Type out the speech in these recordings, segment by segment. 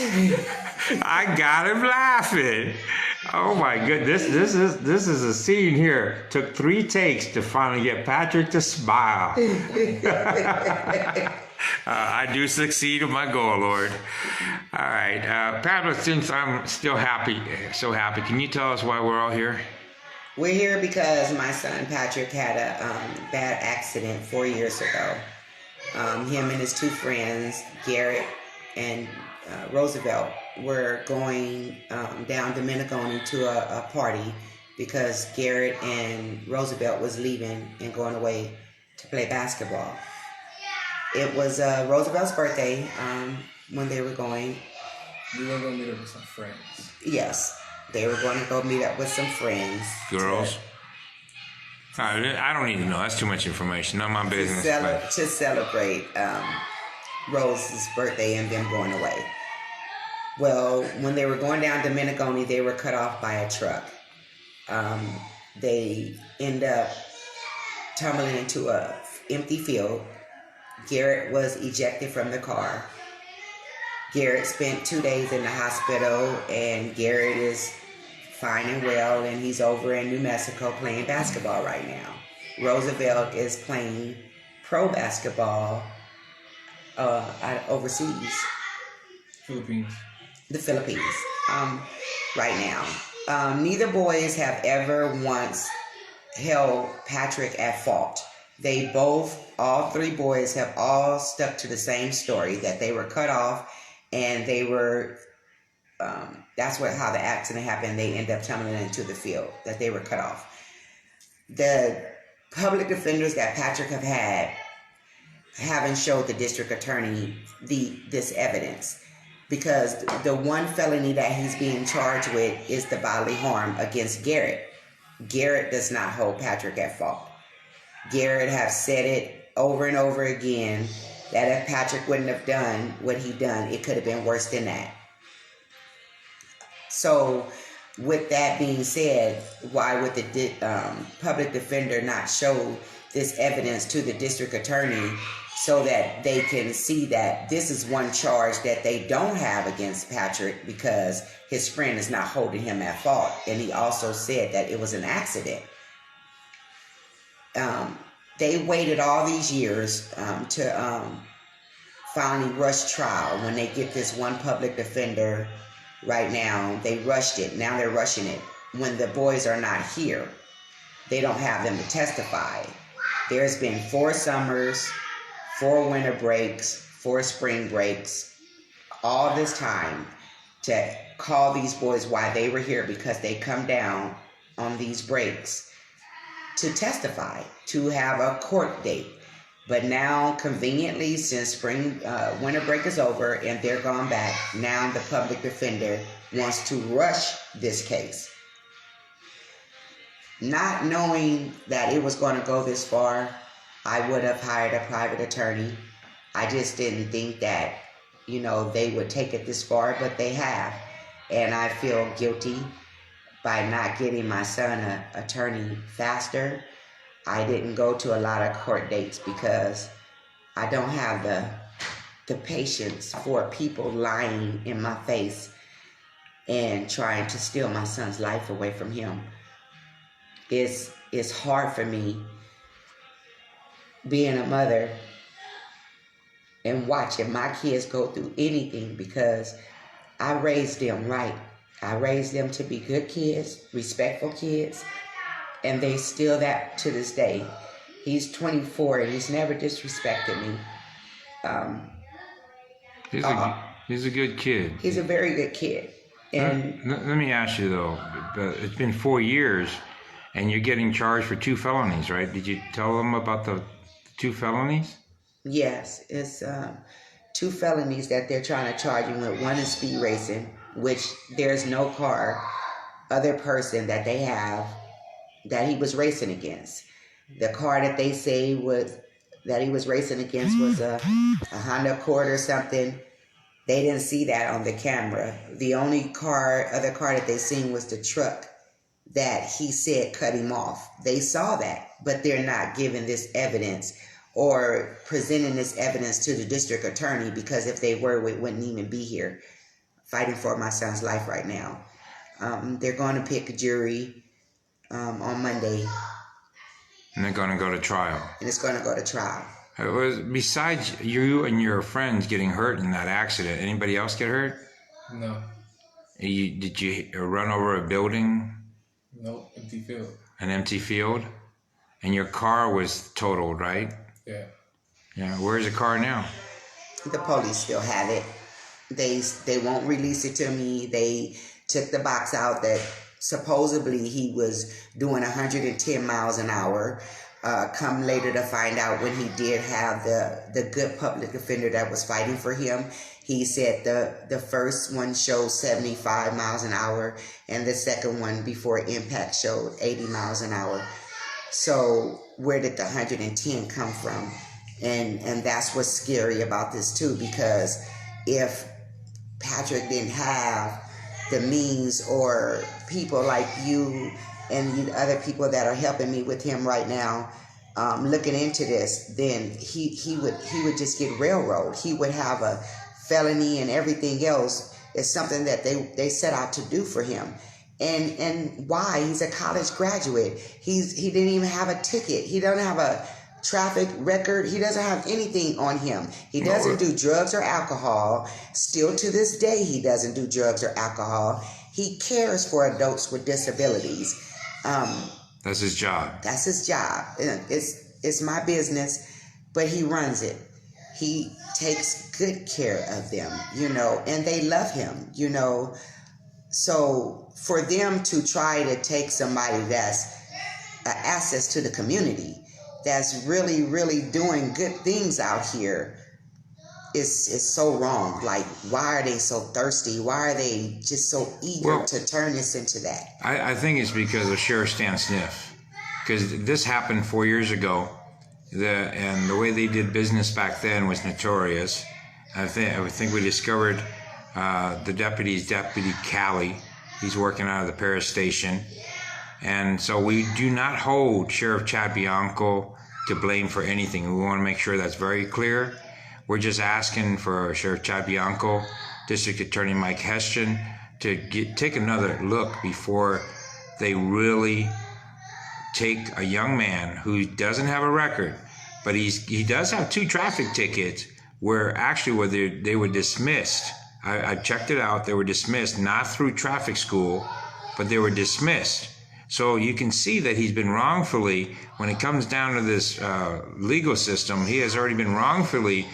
I got him laughing. Oh my goodness, this is a scene here. Took 3 takes to finally get Patrick to smile. I do succeed in my goal, Lord. All right, Patrick, since I'm still so happy, can you tell us why we're all here? We're here because my son Patrick had a bad accident 4 years ago. Him and his 2 friends, Garrett and Roosevelt, were going down Dominicone to a party because Garrett and Roosevelt was leaving and going away to play basketball. It was Roosevelt's birthday when they were going. You were going to meet up with some friends. Yes, they were going to go meet up with some friends. Girls? I don't need to know. That's too much information. Not my business. To celebrate Rose's birthday and them going away. Well, when they were going down Dominicone, they were cut off by a truck. They end up tumbling into an empty field. Garrett was ejected from the car. Garrett spent 2 days in the hospital, and Garrett is fine and well, and he's over in New Mexico playing basketball right now. Roosevelt is playing pro basketball overseas. The Philippines, right now. Neither boys have ever once held Patrick at fault. All 3 boys have all stuck to the same story, that they were cut off, and they were, that's how the accident happened. They end up tumbling into the field, that they were cut off. The public defenders that Patrick haven't showed the district attorney this evidence, because the one felony that he's being charged with is the bodily harm against Garrett. Garrett does not hold Patrick at fault. Garrett has said it over and over again that if Patrick wouldn't have done what he done, it could have been worse than that. So with that being said, why would the public defender not show this evidence to the district attorney so that they can see that this is one charge that they don't have against Patrick, because his friend is not holding him at fault. And he also said that it was an accident. They waited all these years to finally rush trial. When they get this one public defender right now, they rushed it. Now they're rushing it. When the boys are not here, they don't have them to testify. There's been 4 summers, 4 winter breaks, 4 spring breaks, all this time to call these boys why they were here, because they come down on these breaks to testify, to have a court date. But now, conveniently, since winter break is over and they're gone back, now the public defender wants to rush this case. Not knowing that it was going to go this far, I would have hired a private attorney. I just didn't think that, they would take it this far, but they have. And I feel guilty by not getting my son an attorney faster. I didn't go to a lot of court dates because I don't have the patience for people lying in my face and trying to steal my son's life away from him. It's hard for me being a mother and watching my kids go through anything, because I raised them right. I raised them to be good kids, respectful kids, and they still that to this day. He's 24 and he's never disrespected me. He's a good kid. He's a very good kid. And let me ask you though, it's been 4 years and you're getting charged for 2 felonies, right? Did you tell them about the 2 felonies? Yes, it's 2 felonies that they're trying to charge him with. One is speed racing, which there's no other person that they have that he was racing against. The car that they say that he was racing against was a Honda Accord or something. They didn't see that on the camera. The only other car that they seen was the truck that he said cut him off. They saw that, but they're not giving this evidence or presenting this evidence to the district attorney, because if they were, we wouldn't even be here. fighting for my son's life right now. They're going to pick a jury on Monday. And they're going to go to trial. And it's going to go to trial. Besides you and your friends getting hurt in that accident, anybody else get hurt? No. Did you run over a building? Nope. Empty field. An empty field? And your car was totaled, right? Yeah. Yeah. Where's the car now? The police still have it. They won't release it to me. They took the box out that supposedly he was doing 110 miles an hour. Come later to find out when he did have the good public defender that was fighting for him. He said the first one showed 75 miles an hour and the second one before impact showed 80 miles an hour. So where did the 110 come from? And that's what's scary about this too, because if Patrick didn't have the means or people like you and the other people that are helping me with him right now, looking into this, then he would just get railroaded. He would have a felony and everything else. Is something that they set out to do for him. And why? He's a college graduate. He didn't even have a ticket. He doesn't have a traffic record. He doesn't have anything on him. He doesn't do drugs or alcohol. Still to this day, he doesn't do drugs or alcohol. He cares for adults with disabilities. That's his job. That's his job. It's my business, but he runs it. He takes good care of them, and they love him, So for them to try to take somebody that's access to the community, that's really, really doing good things out here, is so wrong. Like, why are they so thirsty? Why are they just so eager to turn this into that? I think it's because of Sheriff Stan Sniff. Because this happened 4 years ago. And the way they did business back then was notorious. I think we discovered the Deputy Cali. He's working out of the Paris station. And so we do not hold Sheriff Chad Bianco to blame for anything. We want to make sure that's very clear. We're just asking for Sheriff Chad Bianco, District Attorney Mike Heston, to take another look before they really take a young man who doesn't have a record, but he does have 2 traffic tickets where they were dismissed. I checked it out. They were dismissed, not through traffic school, but they were dismissed. So you can see that he's been wrongfully, when it comes down to this legal system, he has already been wrongfully,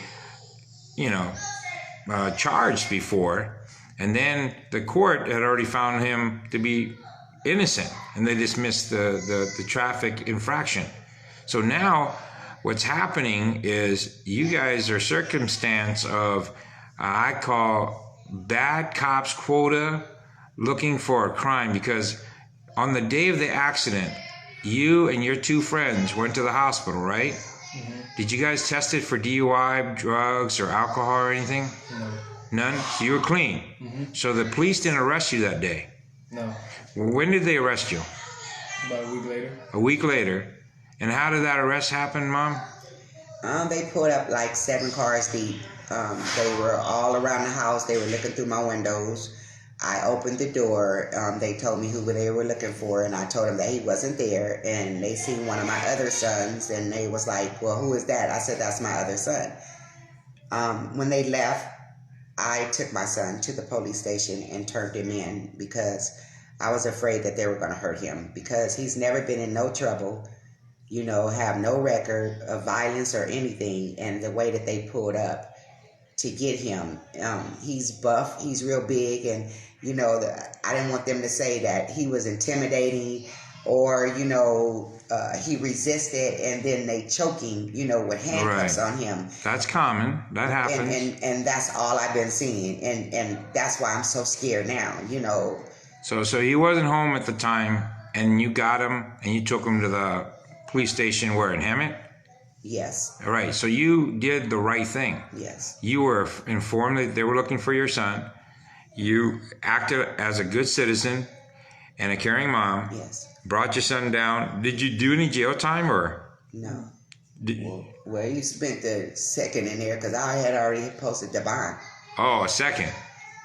charged before. And then the court had already found him to be innocent, and they dismissed the traffic infraction. So now what's happening is you guys are circumstance of, I call bad cops quota looking for a crime, because on the day of the accident, you and your 2 friends went to the hospital, right? Mm-hmm. Did you guys test it for DUI, drugs, or alcohol or anything? No. None? So you were clean. Mm-hmm. So the police didn't arrest you that day? No. When did they arrest you? About a week later. A week later. And how did that arrest happen, Mom? They pulled up like 7 cars deep. They were all around the house. They were looking through my windows. I opened the door. They told me who they were looking for, and I told them that he wasn't there. And they seen one of my other sons, and they was like, well, who is that? I said, that's my other son. When they left, I took my son to the police station and turned him in because I was afraid that they were going to hurt him, because he's never been in no trouble, have no record of violence or anything. And the way that they pulled up to get him, he's buff, he's real big, and I didn't want them to say that he was intimidating or he resisted and then they choke him, with handcuffs on him. That's common. That happens. And that's all I've been seeing, and that's why I'm so scared now. So he wasn't home at the time, and you got him and you took him to the police station where, in Hemet? Yes. All right. So you did the right thing. Yes. You were informed that they were looking for your son. You acted as a good citizen and a caring mom. Yes. Brought your son down. Did you do any jail time or? No. Well, you spent the second in there because I had already posted the bond. Oh, a second.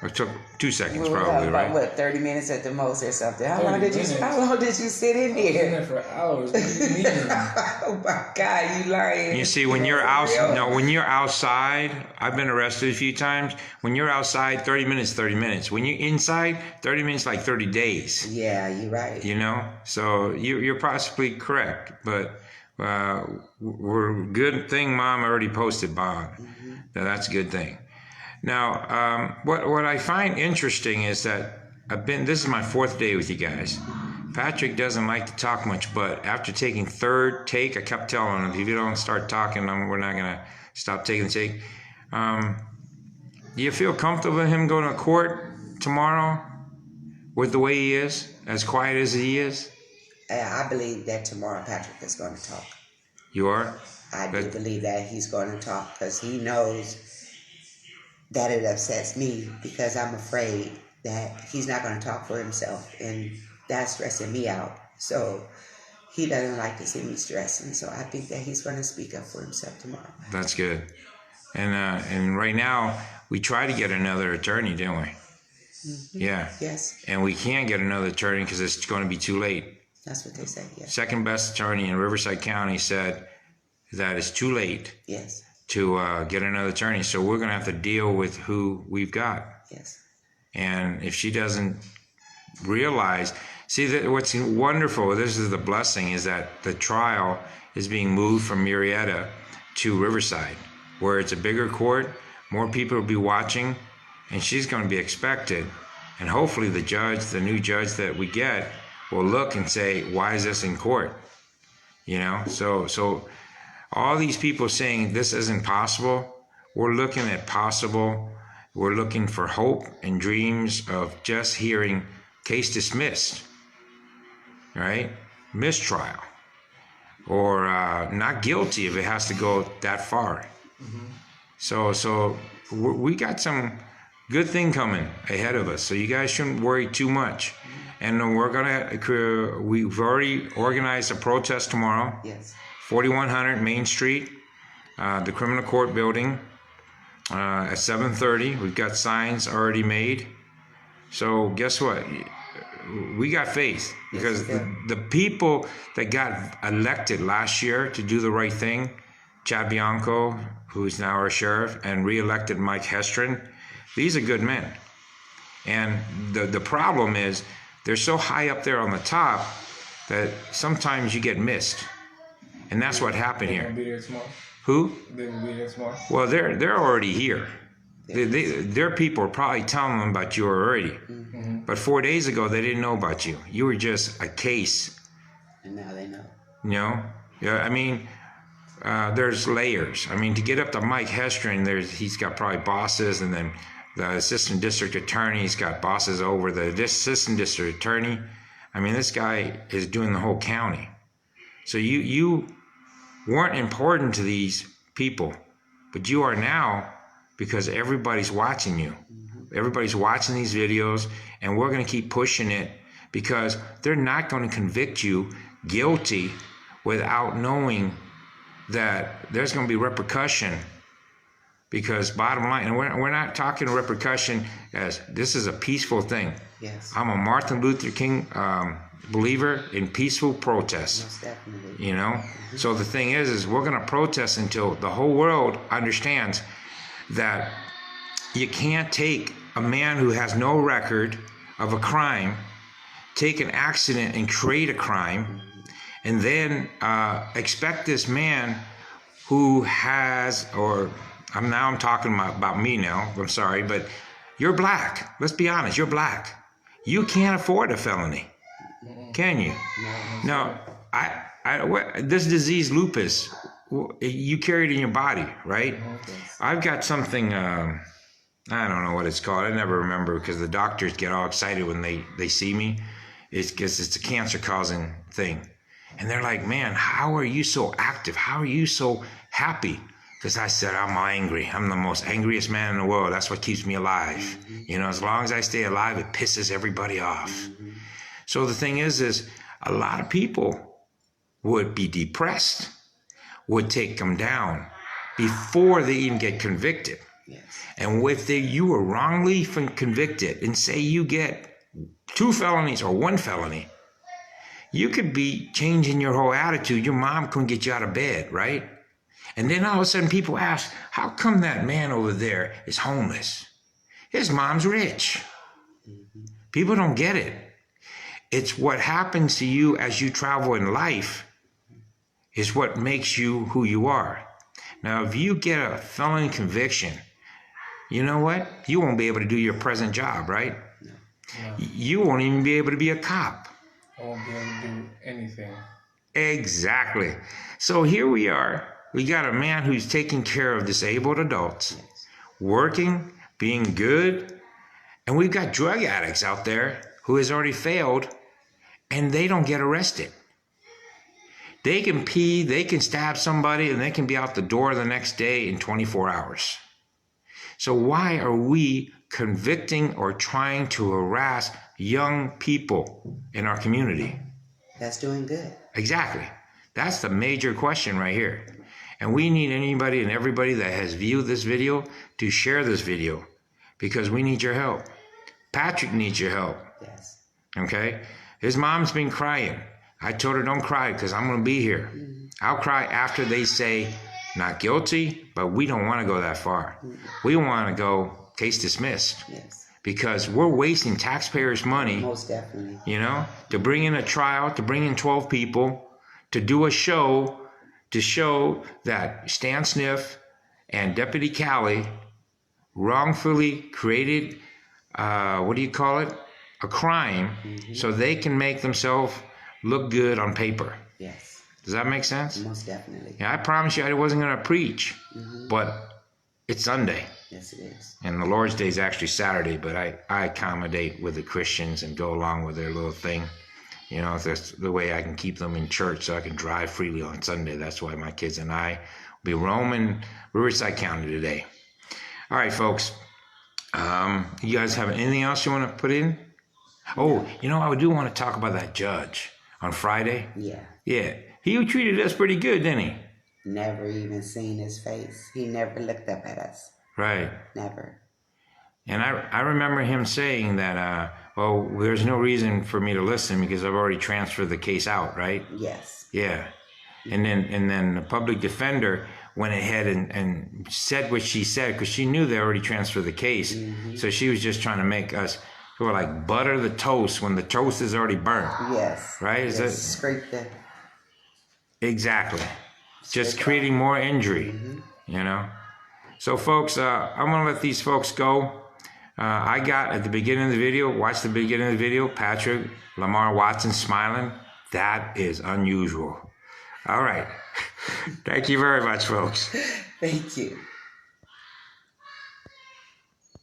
It took 2 seconds, We were probably, about, right? what, 30 minutes at the most or something. How 30 long did you minutes. sit in I was in there? there for hours. What do you mean? Oh my God, you lying. You see, when you're when you're outside, I've been arrested a few times. When you're outside, 30 minutes, 30 minutes. When you're inside, 30 minutes, like 30 days. Yeah, you're right. You know, so you're possibly correct, but we're good thing Mom already posted bond. Now, that's a good thing. Now, what I find interesting is that this is my 4th day with you guys. Patrick doesn't like to talk much, but after taking 3rd take, I kept telling him, if you don't start talking, we're not going to stop taking the take. Do you feel comfortable with him going to court tomorrow with the way he is, as quiet as he is? I believe that tomorrow Patrick is going to talk. You are? I do believe that he's going to talk because he knows that it upsets me because I'm afraid that he's not going to talk for himself, and that's stressing me out. So he doesn't like to see me stressing, so I think that he's going to speak up for himself tomorrow. That's good. And right now, we try to get another attorney, didn't we? Yeah. Yes, And we can't get another attorney because it's going to be too late. that's what they say. Yes. Second best attorney in Riverside County said that it's too late Yes. to get another attorney. So we're going to have to deal with who we've got. Yes. And if she doesn't realize, see, that what's wonderful, this is the blessing, is that the trial is being moved from Murrieta to Riverside, where it's a bigger court, more people will be watching, and she's going to be expected. And hopefully the new judge that we get, will look and say, why is this in court? You know, so all these people saying this isn't possible, we're looking at possible. We're looking for hope and dreams of just hearing case dismissed, right? Mistrial, or not guilty if it has to go that far. So we got some good thing coming ahead of us. So you guys shouldn't worry too much. And we've already organized a protest tomorrow. Yes. 4100 Main Street, the criminal court building, at 7:30. We've got signs already made. So guess what? We got faith, because the people that got elected last year to do the right thing, Chad Bianco, who's now our sheriff, and re-elected Mike Hestron, these are good men. And the problem is they're so high up there on the top that sometimes you get missed. And that's what happened here. They'll be there tomorrow. Who? They will be there tomorrow. Well, they're already here. Their people are probably telling them about you already. But 4 days ago, they didn't know about you. You were just a case. And now they know. You know? Yeah, I mean, there's layers. I mean, to get up to Mike Hestron, he's got probably bosses, and then the assistant district attorney's got bosses over the assistant district attorney. I mean, this guy is doing the whole county. So you weren't important to these people, but you are now, because everybody's watching you. Everybody's watching these videos, and we're going to keep pushing it, because they're not going to convict you guilty without knowing that there's going to be repercussion. Because bottom line, and we're not talking repercussion as this is a peaceful thing. Yes. I'm a Martin Luther King believer in peaceful protest. Most definitely. You know? So the thing is we're going to protest until the whole world understands that you can't take a man who has no record of a crime, take an accident and create a crime, and then expect this man who has, I'm talking about me now, I'm sorry, but you're black. Let's be honest, you're black. You can't afford a felony, can you? No. This disease, lupus, you carry it in your body, right? I've got something, I don't know what it's called. I never remember, because the doctors get all excited when they see me. It's because it's a cancer-causing thing. And they're like, man, how are you so active? How are you so happy? Because I said, I'm angry. I'm the most angriest man in the world. That's what keeps me alive. You know, as long as I stay alive, it pisses everybody off. So the thing is a lot of people would be depressed, would take them down before they even get convicted. Yes. And if you were wrongly convicted and say you get 2 felonies or 1 felony, you could be changing your whole attitude. Your mom couldn't get you out of bed, right? And then all of a sudden people ask, how come that man over there is homeless? His mom's rich. People don't get it. It's what happens to you as you travel in life is what makes you who you are. Now, if you get a felony conviction, you know what? You won't be able to do your present job, right? No. You won't even be able to be a cop. I won't be able to do anything. Exactly. So here we are. We got a man who's taking care of disabled adults, working, being good, and we've got drug addicts out there who has already failed, and they don't get arrested. They can pee, they can stab somebody, and they can be out the door the next day in 24 hours. So why are we convicting or trying to harass young people in our community? That's doing good. Exactly. That's the major question right here. And we need anybody and everybody that has viewed this video to share this video because we need your help. Patrick needs your help. Yes. Okay? His mom's been crying. I told her, don't cry because I'm going to be here. I'll cry after they say not guilty, but we don't want to go that far. We want to go case dismissed. Yes. Because we're wasting taxpayers' money, Most definitely. you know, to bring in a trial, to bring in 12 people, to do a show, to show that Stan Sniff and Deputy Cali wrongfully created, a crime so they can make themselves look good on paper. Yes. Does that make sense? Most definitely. Yeah, I promise you I wasn't going to preach, but it's Sunday. Yes, it is. And the Lord's Day is actually Saturday, but I accommodate with the Christians and go along with their little thing. You know, that's the way I can keep them in church so I can drive freely on Sunday. That's why my kids and I will be roaming Riverside County today. All right, folks. You guys have anything else you want to put in? Oh, you know, I do want to talk about that judge on Friday. Yeah. Yeah. He treated us pretty good, didn't he? Never even seen his face. He never looked up at us. Right. Never. And I remember him saying that, well, there's no reason for me to listen because I've already transferred the case out, right? Yes. Yeah. And then the public defender went ahead and said what she said because she knew they already transferred the case. So she was just trying to make us sort of like butter the toast when the toast is already burnt. Yes. Right? Is that Scrape the... exactly? Just creating more injury, you know? So, folks, I'm going to let these folks go. I got at the beginning of the video, watch the beginning of the video, Patrick, Lamar Watson smiling. That is unusual. All right. Thank you very much, folks. Thank you.